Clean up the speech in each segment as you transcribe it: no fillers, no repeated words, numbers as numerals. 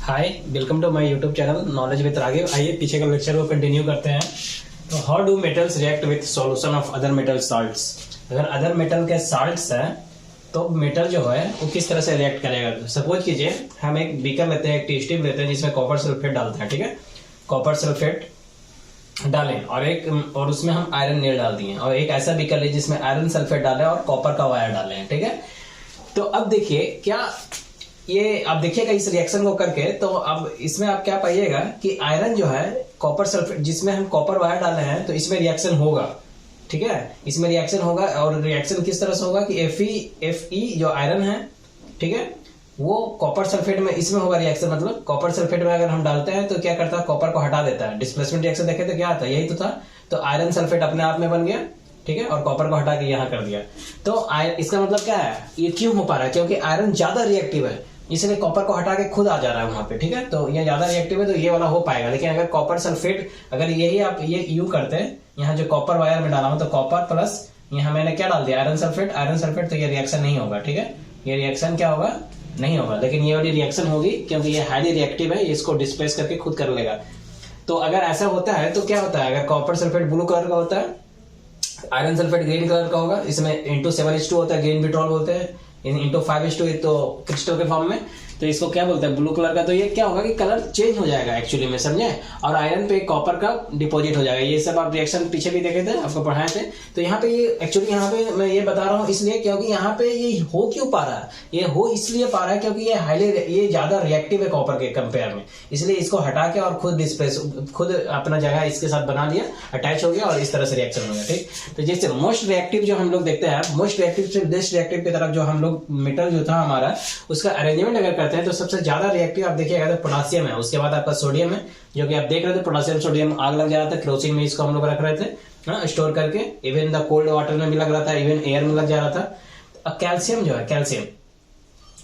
Hi, welcome to my YouTube channel knowledge with Raghav. आइए पीछे का लेक्चर को कंटिन्यू करते हैं। तो how do metals react with solution of other metal salts. अगर अदर मेटल के साल्ट्स हैं तो मेटल जो है वो किस तरह से रिएक्ट करेगा। सपोज कीजिए हम एक बीकर लेते हैं, एक टी स्ट्रिप लेते हैं जिसमें कॉपर सल्फेट डालते हैं, ठीक है। कॉपर सल्फेट डालें और उसमें हम आयरन नील डाल दिए, और एक ऐसा बीकर ले जिसमें आयरन सल्फेट डालें और कॉपर का वायर डालें, ठीक है। तो अब देखिए क्या ये आप देखिएगा इस रिएक्शन को करके, तो अब इसमें आप क्या पाइएगा कि आयरन जो है कॉपर सल्फेट जिसमें हम कॉपर वायर डाले हैं तो इसमें रिएक्शन होगा, ठीक है। इसमें रिएक्शन होगा और रिएक्शन किस तरह से होगा कि Fe जो आयरन है, ठीक है, वो कॉपर सल्फेट में इसमें होगा रिएक्शन। मतलब कॉपर सल्फेट में अगर हम डालते हैं तो क्या करता है, कॉपर को हटा देता है। डिस्प्लेसमेंट रिएक्शन देखे तो क्या आता है, यही तो था। तो आयरन सल्फेट अपने आप में बन गया, ठीक है, और कॉपर को हटा के यहाँ कर दिया। तो इसका मतलब क्या है, ये क्यों हो पा रहा है, क्योंकि आयरन ज्यादा रिएक्टिव है, इसलिए कॉपर को हटा के खुद आ जा रहा है वहां पे, ठीक है। तो ये ज्यादा रिएक्टिव है तो ये वाला हो पाएगा। लेकिन अगर कॉपर सल्फेट अगर यही आप ये यू करते हैं, यहाँ जो कॉपर वायर में डाला हूं तो कॉपर प्लस यहाँ मैंने क्या डाल दिया, आयरन सल्फेट, तो ये रिएक्शन नहीं होगा, ठीक है। ये रिएक्शन क्या होगा, नहीं होगा। लेकिन ये वाली रिएक्शन होगी क्योंकि ये हाईली रिएक्टिव है, इसको डिस्प्लेस करके खुद कर लेगा। तो अगर ऐसा होता है तो क्या होता है, अगर कॉपर सल्फेट ब्लू कलर का होता है, आयरन सल्फेट ग्रीन कलर का होगा, इसमें इंटू 7H2 होता है, ग्रीन विट्रॉल बोलते हैं, इंटू 5H2 तो क्रिस्टल के फॉर्म में, तो इसको क्या बोलते हैं, ब्लू कलर का। तो ये क्या होगा कि कलर चेंज हो जाएगा एक्चुअली में, समझे। और आयरन पे कॉपर का डिपॉजिट हो जाएगा। ये सब आप रिएक्शन पीछे भी देखे थे, आपको पढ़ाए थे। तो यहाँ पे ये एक्चुअली यहाँ पे मैं ये बता रहा हूँ इसलिए क्योंकि यहाँ पे ये हो क्यों पा रहा है, ये हो इसलिए पा रहा है क्योंकि ये ज्यादा रिएक्टिव है कॉपर के कंपेयर में, इसलिए इसको हटा के और खुद अपना जगह इसके साथ बना दिया, अटैच हो गया और इस तरह से रिएक्शन हो गया, ठीक। तो जैसे मोस्ट रिएक्टिव जो हम लोग देखते हैं, मोस्ट रिएक्टिव से लेस्ट रिएक्टिव की तरफ जो हम लोग मेटल जो था हमारा उसका अरेंजमेंट अगर करते हैं तो सबसे ज्यादा रिएक्टिव आप देखिएगा तो पोटेशियम है, उसके बाद आपका सोडियम है, जो कि आप देख रहे थे पोटेशियम सोडियम आग लग जा रहा था, केरोसिन में इसको हम लोग रख रहे थे स्टोर करके, इवन द कोल्ड वाटर में भी लग रहा था, इवन एयर में लग जा रहा था। कैल्शियम जो है, कैल्शियम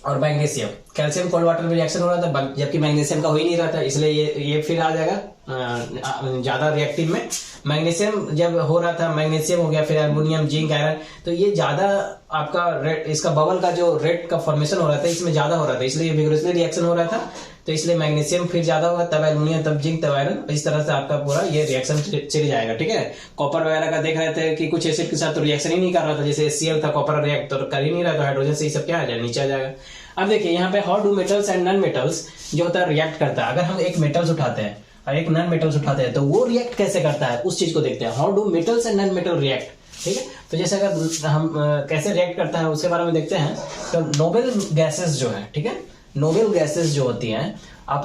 और मैग्नीशियम, कैल्शियम कोल्ड वाटर में रिएक्शन हो रहा था, जबकि मैग्नीशियम का हो ही नहीं रहा था, इसलिए ये फिर आ जाएगा ज्यादा रिएक्टिव में। मैग्नीशियम जब हो रहा था, मैग्नीशियम हो गया, फिर एल्युमिनियम, जिंक, आयरन, तो ये ज्यादा आपका रेड, इसका बबल का जो रेड का फॉर्मेशन हो रहा था इसमें ज्यादा हो रहा था, इसलिए विग्रोसली रिएक्शन हो रहा था। तो इसलिए मैग्नीशियम फिर ज्यादा होगा, तब एल्युमिनियम, तब जिंक, तब आयरन, इस तरह से आपका पूरा ये रिएक्शन चल जाएगा, ठीक है। कॉपर वगैरह का देख रहे थे कि कुछ एसिड के साथ तो रिएक्शन ही नहीं कर रहा था, जैसे HCl था, कॉपर रिएक्ट तो कर ही नहीं रहा, तो हाइड्रोजन से ये सब क्या आ जाएगा, नीचे आ जाएगा। अब देखिए यहाँ पे how do metals and non metals जो होता है रिएक्ट करता है। अगर हम एक मेटल्स उठाते हैं और एक नॉन मेटल्स उठाते हैं तो वो रिएक्ट कैसे करता है, उस चीज को देखते हैं। How do metals and non metal react, ठीक है। तो जैसे अगर हम कैसे रिएक्ट करता है उसके बारे में देखते हैं। तो नोबेल गैसेस जो है, ठीक है, नोबेल गैसेस जो होती हैं, आप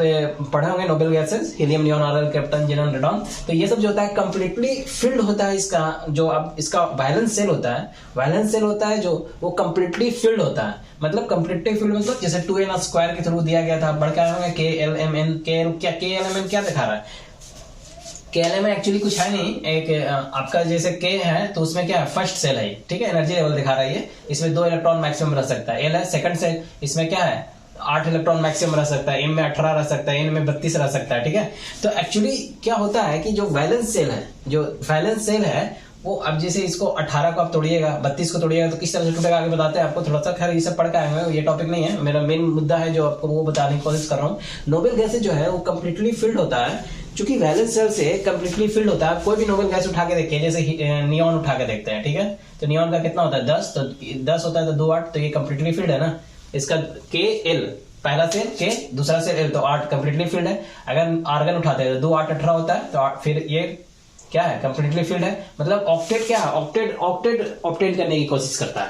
पढ़े होंगे noble gases, helium, neon, argon, krypton, xenon, radon. तो ये सब जो होता है कंप्लीटली फिल्ड होता है। इसका जो अब इसका वैलेंस सेल होता है जो वो कंप्लीटली फिल्ड होता है। मतलब कंप्लीटली फिल्ड मतलब जैसे 2n स्क्वायर के थ्रू दिया गया था, बढ़ के आए होंगे KLMN, KLMN क्या दिखा रहा है, KLMN एक्चुअली कुछ है नहीं, एक आपका जैसे K है तो उसमें क्या है, फर्स्ट सेल है, ठीक है, एनर्जी लेवल दिखा रहा है ये, इसमें 2 इलेक्ट्रॉन मैक्सिमम रह सकता है। L है सेकंड सेल, इसमें क्या है 8 इलेक्ट्रॉन मैक्सिमम रह सकता है, M में 18 रह सकता है, N में 32 रह सकता है, ठीक है। तो एक्चुअली क्या होता है कि जो वैलेंस सेल है वो अब जैसे इसको 18 को आप तोड़िएगा, 32 को तोड़िएगा तो किस तरह से टूटेगा आगे बताते हैं आपको थोड़ा सा। खैर ये सब पढ़ के आए हैं, ये टॉपिक नहीं है, मेरा मेन मुद्दा है जो आपको वो बताने की कोशिश कर रहा हूँ। नोबेल गैसेज जो है वो कंप्लीटली फिल्ड होता है, चूंकि वैलेंस सेल से कंप्लीटली फिल्ड होता है। कोई भी नोबेल गैस उठा के देखिए, जैसे नियॉन उठा के देखते हैं, ठीक है। तो नियॉन का कितना होता है 10, तो 10 होता है तो 2 8, तो ये कंप्लीटली फिल्ड है ना। इसका KL पहला सेल K, दूसरा सेल L, तो 8 कंप्लीटली फील्ड है। अगर आर्गन उठाते हैं तो 2 8 18 होता है, तो फिर ये क्या है, कंप्लीटली फील्ड है। मतलब ऑक्टेट क्या है, ऑक्टेट करने की कोशिश करता है।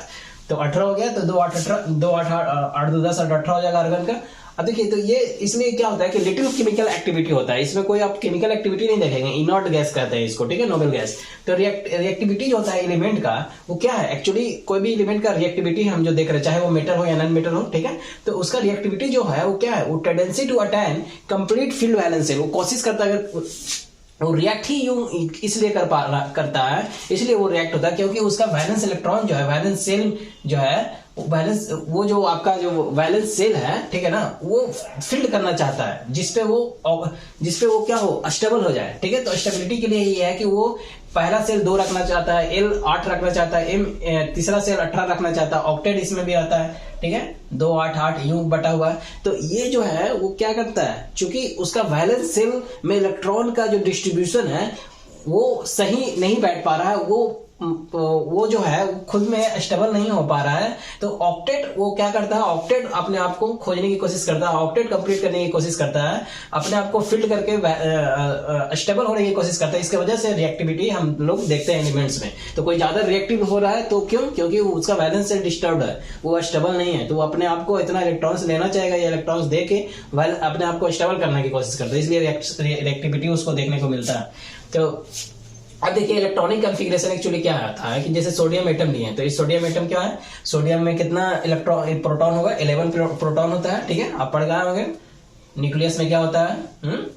तो 18 हो गया तो 2 8 18, 2 8 8 2 10 18 हो जाएगा आर्गन का। अब देखिए तो ये इसलिए क्या होता है कि लिटिल केमिकल एक्टिविटी होता है, इसमें कोई आप केमिकल एक्टिविटी नहीं देखेंगे, इनॉट गैस कहते हैं इसको, ठीक है, नोबेल गैस। तो रिएक्टिविटी जो होता है एलिमेंट का वो क्या है, एक्चुअली कोई भी एलिमेंट का रिएक्टिविटी हम जो देख रहे हैं, चाहे वो मेटल हो या नॉन मेटल हो, ठीक है, तो उसका रिएक्टिविटी जो है वो क्या है, वो tendency to attain complete field balance है। वो कोशिश करता है, अगर वो रिएक्ट ही यूं इसलिए करता है, इसलिए वो रिएक्ट होता है क्योंकि उसका वैलेंस इलेक्ट्रॉन जो है, वैलेंस सेल जो है बैलेंस, वो जो आपका जो बैलेंस सेल है, ठीक है ना, वो फील्ड करना चाहता है जिसपे वो क्या हो, स्टेबल हो जाए, ठीक है। तो स्टेबिलिटी के लिए ये है कि वो पहला सेल 2 रखना चाहता है, एल 8 रखना चाहता है, एम तीसरा सेल 18 रखना चाहता है, ऑक्टेट इसमें भी आता है, ठीक है, 2 8 8 यूं बटा हुआ है। तो ये जो है वो क्या करता है, चूंकि उसका वैलेंस सेल में इलेक्ट्रॉन का जो डिस्ट्रीब्यूशन है वो सही नहीं बैठ पा रहा है, वो जो है खुद में स्टेबल नहीं हो पा रहा है। तो ऑक्टेट वो क्या करता है, ऑक्टेट अपने आप को खोजने की कोशिश करता है, ऑक्टेट कंप्लीट करने की कोशिश करता है, अपने आप को फिल्ड करके स्टेबल होने की कोशिश करता है। इसके वजह से रिएक्टिविटी हम लोग देखते हैं एलिमेंट्स में। तो कोई ज्यादा रिएक्टिव हो रहा है तो क्यों, क्योंकि उसका बैलेंस से डिस्टर्ब है, वो स्टेबल नहीं है, तो वो अपने आप को इतना इलेक्ट्रॉन्स लेना चाहेगा या इलेक्ट्रॉन्स दे के अपने आप को स्टेबल करने की कोशिश करता है, इसलिए रिएक्टिविटी उसको देखने को मिलता है। तो अब देखिए इलेक्ट्रॉनिक कॉन्फ़िगरेशन एक्चुअली क्या आता है कि जैसे सोडियम एटम लिए हैं, तो इस सोडियम एटम क्या है, सोडियम में कितना इलेक्ट्रॉन प्रोटॉन होगा, 11 प्रोटॉन होता है, ठीक है, आप पढ़ गए होंगे। न्यूक्लियस में क्या होता है,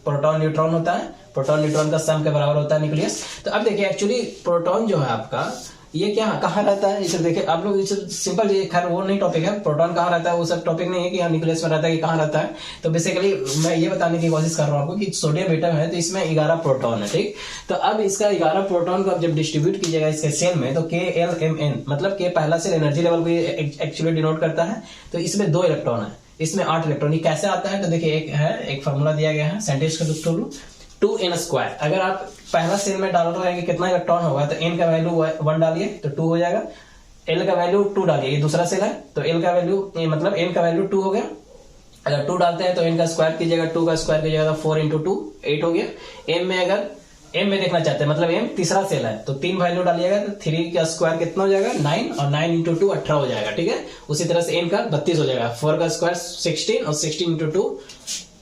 प्रोटॉन न्यूट्रॉन होता है, प्रोटॉन न्यूट्रॉन का सम के बराबर होता है न्यूक्लियस। तो अब देखिए एक्चुअली प्रोटॉन जो है आपका ये क्या कहाँ रहता है, इसे देखिए आप लोग, इसे सिंपल, ये खैर वो नहीं टॉपिक है, प्रोटॉन कहाँ रहता है वो सब टॉपिक नहीं है कि यहाँ न्यूक्लियस में रहता है कि कहाँ रहता है। तो बेसिकली मैं ये बताने की कोशिश कर रहा हूँ आपको कि सोडियम एटम है तो इसमें 11 प्रोटॉन है, ठीक। तो अब इसका 11 प्रोटॉन को अब जब डिस्ट्रीब्यूट कीजिएगा इसके सेल में, तो KLMN मतलब के पहला सेल एनर्जी लेवल को एक्चुअली डिनोट करता है। तो इसमें 2 इलेक्ट्रॉन है, इसमें 8 इलेक्ट्रॉन। ये कैसे आता है, तो देखिए एक फॉर्मूला दिया गया है साइंटिस्ट का थ्रू 2n²। अगर आप पहला सेल में डाल रहे हैं कि कितना इलेक्ट्रॉन होगा, तो n का वैल्यू 1 डालिए तो 2 हो जाएगा, l का वैल्यू 2 डालिए, ये दूसरा सेल है तो l का वैल्यू मतलब n का वैल्यू 2 हो गया। अगर 2 डालते हैं तो n का स्क्वायर कीजिएगा, 2 का स्क्वायर कीजिएगा 4 × 2 8 हो गया। m में अगर m में देखना चाहते हैं मतलब m तीसरा सेल है तो 3 वैल्यू डालिएगा, तो 3 का स्क्वायर कितना हो जाएगा 9, और 9 × 2 18 हो जाएगा, ठीक है। उसी तरह से n का 32 हो जाएगा, 4 का स्क्वायर 16 और 16 × 2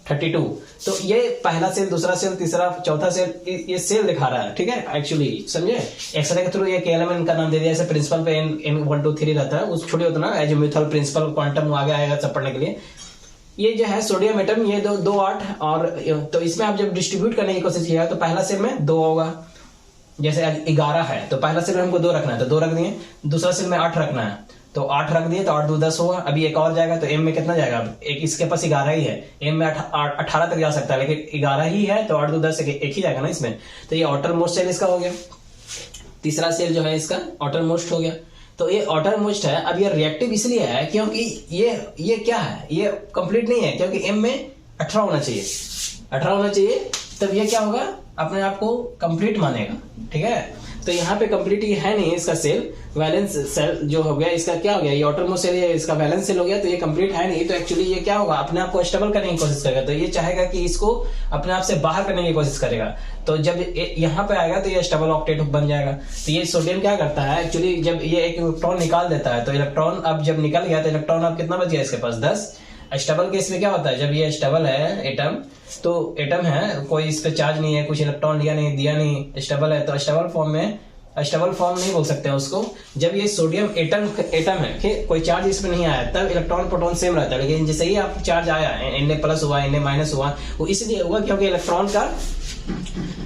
32। तो ये पहला सेल, दूसरा सेल, तीसरा, चौथा सेल, ये सेल दिखा रहा है, ठीक है। एक्चुअली समझे, एक्सरे के थ्रू ये KLMN का नाम दे दिया, जैसे प्रिंसिपल पे n 1 2 3 रहता है, उस छोटे उतना एजिमुथल प्रिंसिपल क्वांटम आगे आएगा सब पढ़ने के लिए। ये जो है सोडियम एटम, ये 2 8 और तो इसमें आप जब डिस्ट्रीब्यूट करने की कोशिश किया तो पहला सेल में 2 होगा, जैसे 11 है तो पहला सेल में हमको 2 रखना है तो 2 रख दिए, दूसरा सेल में 8 रखना है तो 8 रख दिए, तो 8 2 10 होगा। अभी एक और जाएगा तो m में कितना जाएगा, एक इसके पास 11 ही है, m में 18 तक जा सकता है, लेकिन 11 ही है तो 8 2 10 एक ही जाएगा ना इसमें। तो ये आउटर मोस्ट सेल इसका हो गया, तीसरा सेल जो है इसका आउटर मोस्ट हो गया। तो ये आउटर मोस्ट है। अब ये रिएक्टिव इसलिए है क्योंकि ये क्या है, ये कंप्लीट नहीं है, क्योंकि m में 18 होना चाहिए, 18 होना चाहिए, तब ये क्या होगा, अपने आप को कंप्लीट मानेगा, ठीक है। तो यहाँ पे कंप्लीट ये है नहीं, इसका सेल वैलेंस सेल जो हो गया, इसका क्या हो गया, ये आउटरमोस्ट सेल, ये इसका वैलेंस सेल हो गया, तो ये कंप्लीट है नहीं। तो एक्चुअली ये क्या होगा, अपने आप को स्टेबल करने की कोशिश करेगा, तो ये चाहेगा कि इसको अपने आप से बाहर करने की कोशिश करेगा। तो जब यहाँ पे आएगा तो ये स्टेबल ऑक्टेट बन जाएगा। तो ये सोडियम क्या करता है एक्चुअली, जब ये एक इलेक्ट्रॉन निकाल देता है तो इलेक्ट्रॉन अब जब निकल गया तो इलेक्ट्रॉन अब कितना बच गया इसके पास 10। स्टेबल केस में क्या होता है, जब ये स्टेबल है एटम, तो एटम है कोई इस पे चार्ज नहीं है, कुछ इलेक्ट्रॉन लिया नहीं, दिया नहीं, स्टेबल है, तो स्टेबल फॉर्म में, स्टेबल फॉर्म नहीं बोल सकते हैं उसको। जब ये सोडियम एटम है कि कोई चार्ज इसमें नहीं आया तब इलेक्ट्रॉन प्रोटॉन सेम रहता है, लेकिन जैसे ही आप चार्ज आया, Na+ हुआ, Na- हुआ, वो इसलिए हुआ क्योंकि इलेक्ट्रॉन का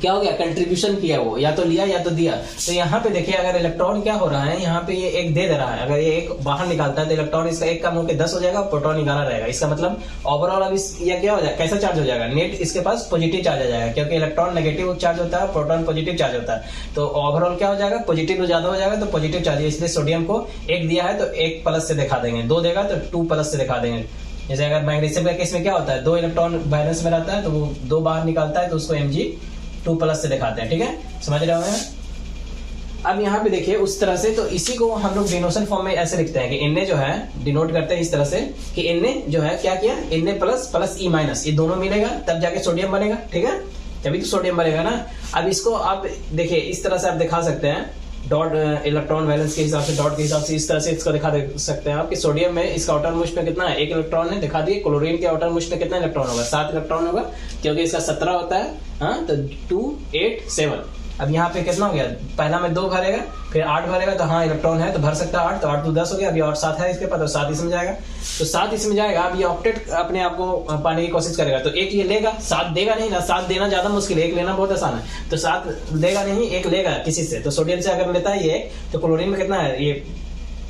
क्या हो गया, कंट्रीब्यूशन किया, वो या तो लिया या तो दिया। तो यहाँ पे देखिए अगर इलेक्ट्रॉन क्या हो रहा है, यहाँ पे ये एक दे रहा है, अगर ये एक बाहर निकालता है तो इलेक्ट्रॉन इसका एक कम होकर 10 हो जाएगा, प्रोटॉन 11 रहेगा। इसका मतलब ओवरऑल अब ये क्या हो जाएगा, कैसा चार्ज हो जाएगा, नेट इसके पास पॉजिटिव चार्ज आ जाएगा, क्योंकि इलेक्ट्रॉन नेगेटिव चार्ज होता है, प्रोटॉन पॉजिटिव चार्ज होता है। तो ओवरऑल क्या हो जाएगा, पॉजिटिव ज्यादा हो जाएगा, तो पॉजिटिव चार्ज, इसलिए सोडियम को 1 दिया है तो 1+ से दिखा देंगे, 2 देगा तो 2+ से दिखा देंगे। जैसे अगर मैग्नीशियम का केस में क्या होता है, 2 इलेक्ट्रॉन बैलेंस में रहता है तो वो 2 बाहर निकालता है तो उसको Mg2+ से दिखाते हैं, ठीक है, समझ रहे हो। अब यहाँ पे देखिए उस तरह से, तो इसी को हम लोग डिनोशन फॉर्म में ऐसे लिखते हैं कि Na जो है डिनोट करते हैं इस तरह से कि Na जो है क्या किया, Na+ E-, ये दोनों मिलेगा तब जाके सोडियम बनेगा, ठीक है, तभी तो सोडियम बनेगा ना। अब इसको आप देखिए इस तरह से आप दिखा सकते हैं, डॉट इलेक्ट्रॉन बैलेंस के हिसाब से, डॉट के हिसाब से इस तरह से इसको दिखा सकते हैं आप कि सोडियम में इसका आउटर मोस्ट में कितना है, 1 इलेक्ट्रॉन है, दिखा दिए। क्लोरीन के आउटर मोस्ट में कितना इलेक्ट्रॉन होगा, 7 इलेक्ट्रॉन होगा, क्योंकि इसका 17 होता है, हाँ, तो 2 8 7। अब यहाँ पे कितना हो गया, पहला में 2 भरेगा, फिर 8 भरेगा, तो हाँ इलेक्ट्रॉन है तो भर सकता है 8, तो 8 2 10 हो गया। अभी और 7 है इसके पास, तो 7 इसमें जाएगा, तो 7 इसमें जाएगा। अब ये ऑक्टेट अपने आप को पाने की कोशिश करेगा, तो 1 ये लेगा, 7 देगा नहीं ना, 7 देना ज्यादा मुश्किल है, 1 लेना बहुत आसान है, तो 7 देगा नहीं, 1 लेगा किसी से। तो सोडियम से अगर लेता है ये, तो क्लोरीन में कितना है, ये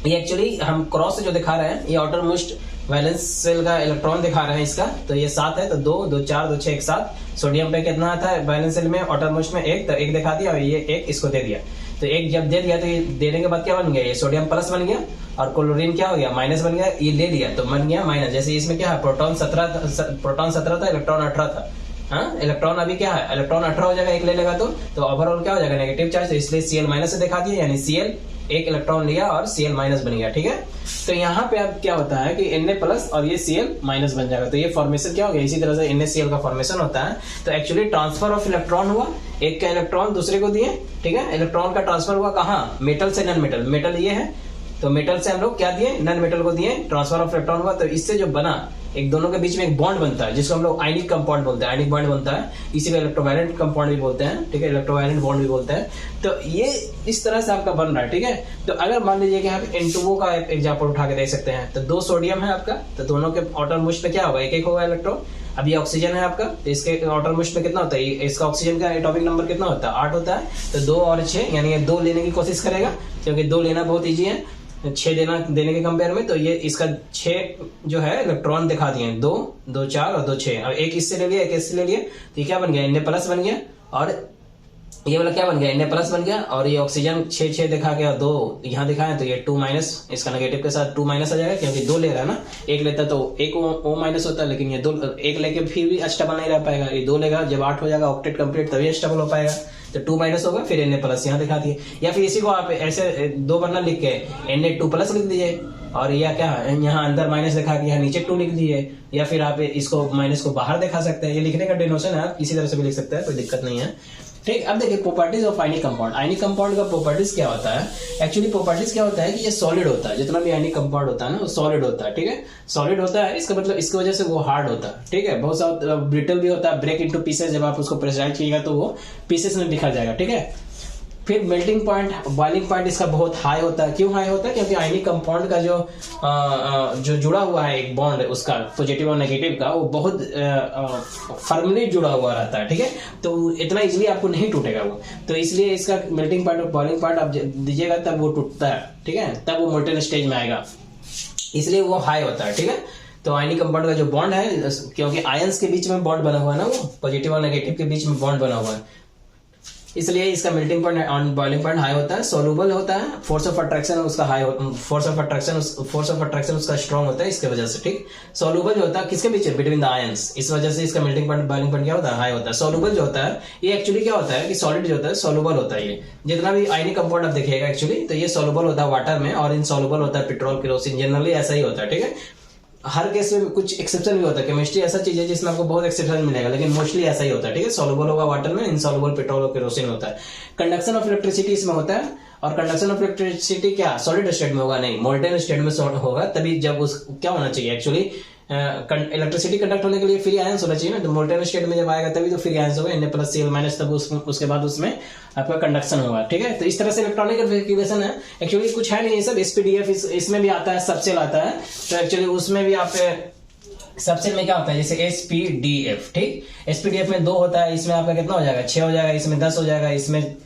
ये एक्चुअली हम क्रॉस से जो दिखा रहे हैं ये आउटर मोस्ट वैलेंस शेल का इलेक्ट्रॉन दिखा रहे हैं इसका, तो ये 7 है, तो 2 2 4 2 6 1 7। सोडियम पे कितना आता है वैलेंस शेल में आउटर मोस्ट में 1, तो 1 दिखा दिया और ये 1 इसको दे दिया। तो 1 जब दे दिया तो ये देने के बाद क्या बन गया, ये सोडियम प्लस बन गया और क्लोरीन क्या हो गया माइनस बन गया। ये ले लिया तो बन गया माइनस। जैसे इसमें क्या है प्रोटॉन 17 था, इलेक्ट्रॉन 18 था। हाँ, इलेक्ट्रॉन अभी क्या है, इलेक्ट्रॉन 18 हो जाएगा, एक ले लेगा तो ओवरऑल क्या हो जाएगा नेगेटिव चार्ज, तो इसलिए Cl माइनस से दिखा दिया, यानी Cl एक इलेक्ट्रॉन लिया और Cl माइनस बन गया। ठीक है, तो यहाँ पे अब क्या होता है कि Na प्लस और ये Cl माइनस बन जाएगा, तो ये फॉर्मेशन क्या हो गया, इसी तरह से NaCl का फॉर्मेशन होता है। तो एक्चुअली ट्रांसफर ऑफ इलेक्ट्रॉन हुआ, एक का इलेक्ट्रॉन दूसरे को दिए। ठीक है, इलेक्ट्रॉन का ट्रांसफर हुआ कहाँ, मेटल से नॉन मेटल। मेटल ये है तो मेटल से हम लोग क्या दिए, नॉन मेटल को दिए, ट्रांसफर ऑफ इलेक्ट्रॉन हुआ। तो इससे जो बना एक दोनों के बीच में एक बॉन्ड बनता है जिसको हम लोग आयनिक कंपाउंड बोलते हैं, आयनिक बॉन्ड बनता है, इसी को इलेक्ट्रोवायलेंट कंपाउंड भी बोलते हैं। ठीक है, इलेक्ट्रोवायलेंट बॉन्ड भी बोलते हैं। तो ये इस तरह से आपका बन रहा है। ठीक है, तो अगर मान लीजिए कि आप N2O का एग्जाम्पल उठा के देख सकते हैं, तो 2 सोडियम है आपका, तो दोनों के आउटर मोस्ट में क्या होगा, एक एक होगा इलेक्ट्रॉन। अब ये ऑक्सीजन है आपका, तो इसके आउटर मोस्ट में कितना होता है, इसका ऑक्सीजन का एटॉमिक नंबर कितना होता है, 8 होता है। तो 2 और 6 यानी ये 2 लेने की कोशिश करेगा, क्योंकि 2 लेना बहुत ईजी है 6 देने के कंपेयर में। तो ये इसका 6 जो है इलेक्ट्रॉन दिखा दिए, 2 2 4 और 2 6। अब एक इससे ले लिया, एक इससे ले लिया, तो ये क्या बन गया, Na प्लस बन गया, और ये वाला क्या बन गया, Na प्लस बन गया। और ये ऑक्सीजन 6 6 दिखा गया, 2 यहाँ दिखाया, तो ये 2 माइनस, इसका नेगेटिव के साथ 2 माइनस आ जाएगा, क्योंकि 2 ले रहा है ना, एक लेता तो एक O माइनस होता है, लेकिन ये 2 एक लेके फिर भी स्टेबल नहीं रह पाएगा। ये 2 लेगा, जब 8 हो जाएगा ऑक्टेट कंप्लीट तभी स्टेबल हो पाएगा। तो 2 माइनस होगा, फिर Na प्लस यहाँ दिखा दिए, या फिर इसी को आप ऐसे 2 वरना लिख के Na2 प्लस लिख दीजिए, और या क्या यहाँ अंदर माइनस दिखा के यहाँ नीचे 2 लिख दीजिए, या फिर आप इसको माइनस को बाहर दिखा सकते हैं। ये लिखने का डिनोशन है, आप इसी तरह से भी लिख सकते हैं, कोई दिक्कत नहीं है। ठीक, अब देखिए properties of ionic compound. Ionic compound का प्रॉपर्टीज क्या होता है, एक्चुअली प्रॉपर्टीज क्या होता है कि ये सॉलिड होता है, जितना भी आयनिक कंपाउंड होता है ना वो सॉलिड होता है। ठीक है, सॉलिड होता है, इसका मतलब इसकी वजह से वो हार्ड होता है। ठीक है, बहुत सारा ब्रिटल भी होता है, ब्रेक इनटू पीसेस, जब आप उसको प्रेशराइज कीजिएगा तो वो पीसेस में बिखर जाएगा। ठीक है, फिर मेल्टिंग पॉइंट, बॉइलिंग पॉइंट इसका बहुत हाई होता है। क्यों हाई होता है, क्योंकि आयनिक कंपाउंड का जो जुड़ा हुआ है एक बॉन्ड उसका पॉजिटिव और नेगेटिव का, वो बहुत फर्मली जुड़ा हुआ रहता है। ठीक है, तो इतना इजीली आपको नहीं टूटेगा वो, तो इसलिए इसका मेल्टिंग पॉइंट और बॉइलिंग पॉइंट आप दीजिएगा तब वो टूटता है। ठीक है, तब वो मोल्टेन स्टेज में आएगा, इसलिए वो हाई होता है। ठीक है, तो आयनिक कंपाउंड का जो बॉन्ड है, क्योंकि आयंस के बीच में बॉन्ड बना हुआ है ना, वो पॉजिटिव और नेगेटिव के बीच में बॉन्ड बना हुआ है, इसलिए इसका मेल्टिंग पॉइंट और बॉइलिंग पॉइंट हाई होता है। सोलूबल होता है, फोर्स ऑफ अट्रैक्शन उसका हाई, फोर्स ऑफ अट्रैक्शन उसका स्ट्रॉन्ग होता है इसके वजह से। ठीक, सोलूबल जो होता है किसके बीच, बिटवीन द आयंस, इस वजह से इसका मेल्टिंग पॉइंट बॉइलिंग पॉइंट क्या होता है, हाई होता है। सोलूबल जो होता है ये एक्चुअली क्या होता है कि सॉलिड जो होता है सोलूबल होता है, ये जितना भी आयनिक कंपाउंड आप देखिएगा एक्चुअली तो ये सोलूबल होता है वाटर में, और इनसॉल्युबल होता है पेट्रोल केरोसिन, जनरली ऐसा ही होता है। ठीक है, हर केस में कुछ एक्सेप्शन भी होता है, केमिस्ट्री ऐसा चीज है जिसमें आपको बहुत एक्सेप्शन मिलेगा, लेकिन मोस्टली ऐसा ही होता है। ठीक है, सोलुबल होगा वाटर में, इनसॉल्युबल पेट्रोल और केरोसिन होता है। कंडक्शन ऑफ इलेक्ट्रिसिटी इसमें होता है, और कंडक्शन ऑफ इलेक्ट्रिसिटी क्या सॉलिड स्टेट में होगा, नहीं मोल्टेन स्टेट में होगा, तभी जब उस क्या होना चाहिए एक्चुअली इलेक्ट्रिसिटी कंडक्ट होने के लिए फ्री आयंस होना चाहिए ना, तो मोल्टेन स्टेट में जब आएगा तभी तो फ्री आयंस होगा, Na प्लस Cl माइनस, तब उसके बाद उसमें आपका कंडक्शन होगा। ठीक है, तो इस तरह से इलेक्ट्रॉनिक कन्फिगरेशन है। एक्चुअली कुछ है नहीं, ये सब SPDF इसमें भी आता है, सबसेल आता है, तो एक्चुअली उसमें भी आप सबसेल में क्या होता है, जैसे SPDF। ठीक, SPDF में 2 होता है, इसमें आपका कितना हो जाएगा, 6 हो जाएगा, इसमें 10 हो जाएगा, इसमें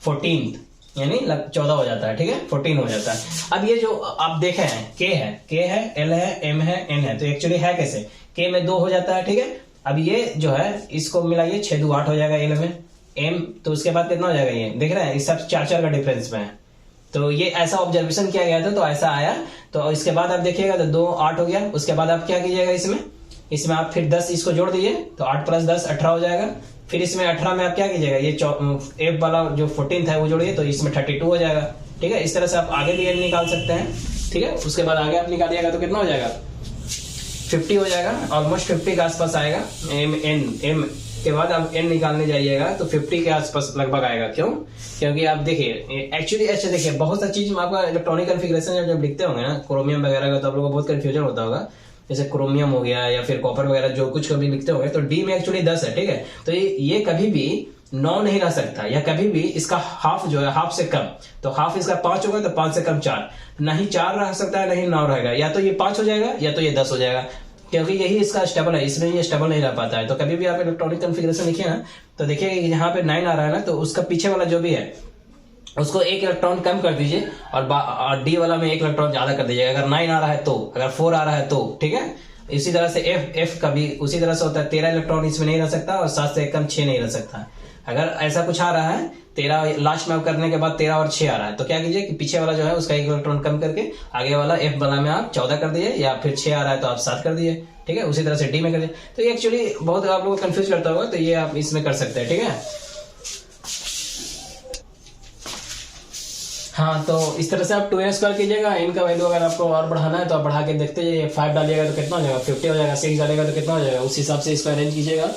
14 यानी 14 हो जाता है। ठीक है, 14 हो जाता है। अब ये जो आप देखे हैं K है, L है, M है, N है, तो एक्चुअली है कैसे, K में 2 हो जाता है। ठीक है, अब ये जो है इसको मिलाइए, 6 2 8 हो जाएगा L में, M तो उसके बाद कितना हो जाएगा, ये देख रहे हैं, इस सब 4 का डिफरेंस में है। तो ये ऐसा ऑब्जर्वेशन किया गया था, तो ऐसा आया। तो इसके बाद आप देखिएगा तो 2 8 हो गया, उसके बाद आप क्या कीजिएगा, इसमें आप फिर 10 इसको जोड़ दीजिए, तो 8 प्लस 10 18 हो जाएगा। फिर इसमें 18 में आप क्या कीजिएगा, ये F वाला जो 14 है वो जोड़िए, तो इसमें 32 हो जाएगा। ठीक है, इस तरह से आप आगे भी N निकाल सकते हैं। ठीक है, उसके बाद आगे आप निकालिएगा तो कितना हो जाएगा, 50 हो जाएगा, ऑलमोस्ट 50 के आसपास आएगा। M के बाद आप N निकालने जाइएगा तो 50 के आसपास लगभग आएगा। क्यों, क्योंकि आप देखिए एक्चुअली ऐसे देखिए बहुत सा चीज में आपका इलेक्ट्रॉनिक कन्फिगरेशन जब लिखते होंगे ना, क्रोमियम वगैरह का, तो आप लोगों को बहुत कंफ्यूजन होता होगा, जैसे क्रोमियम हो गया या फिर कॉपर वगैरह, जो कुछ कभी लिखते होंगे, तो D में एक्चुअली 10 है। ठीक है, तो ये कभी भी 9 नहीं रह सकता, या कभी भी इसका हाफ जो है, हाफ से कम, तो हाफ इसका 5 होगा, तो 5 से कम 4, नहीं 4 रह सकता है, नहीं 9 रहेगा, या तो ये 5 हो जाएगा या तो ये 10 हो जाएगा, क्योंकि यही इसका स्टेबल है, इसमें ये स्टेबल नहीं रह पाता है। तो कभी भी आप इलेक्ट्रॉनिक कॉन्फ़िगरेशन लिखिए ना, तो देखिए यहाँ पे 9 आ रहा है ना, तो उसका पीछे वाला जो भी है उसको एक इलेक्ट्रॉन कम कर दीजिए और डी वाला में एक इलेक्ट्रॉन ज्यादा कर दीजिए। अगर 9 आ रहा है तो, अगर 4 आ रहा है तो, ठीक है। इसी तरह से एफ का भी उसी तरह से होता है, 13 इलेक्ट्रॉन इसमें नहीं रह सकता और 7 से एक कम 6 नहीं रह सकता। अगर ऐसा कुछ आ रहा है 13 लास्ट में करने के बाद 13 और 6 आ रहा है, तो क्या कीजिए कि पीछे वाला जो है उसका एक इलेक्ट्रॉन कम करके आगे वाला एफ वाला में आप 14 कर दिए, या फिर 6 आ रहा है तो आप 7 कर दिए, ठीक है। उसी तरह से डी में कर दिए। तो ये एक्चुअली बहुत आप लोगों को कंफ्यूज करता होगा, तो ये आप इसमें कर सकते हैं, ठीक है। हाँ, तो इस तरह से आप 2n² कीजिएगा। इनका वैल्यू अगर आपको और बढ़ाना है तो आप बढ़ा के देखते जाइए। 5 डालिएगा तो कितना हो जाएगा, 50 हो जाएगा। 6 डालेगा तो कितना हो जाएगा, उस हिसाब से इसको अरेंज कीजिएगा,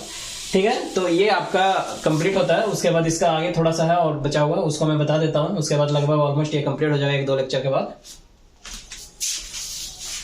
ठीक है। तो ये आपका कंप्लीट होता है। उसके बाद इसका आगे थोड़ा सा है और बचा हुआ, उसको मैं बता देता हूँ। उसके बाद लगभग ऑलमोस्ट ये कंप्लीट हो जाएगा 1-2 लेक्चर के बाद।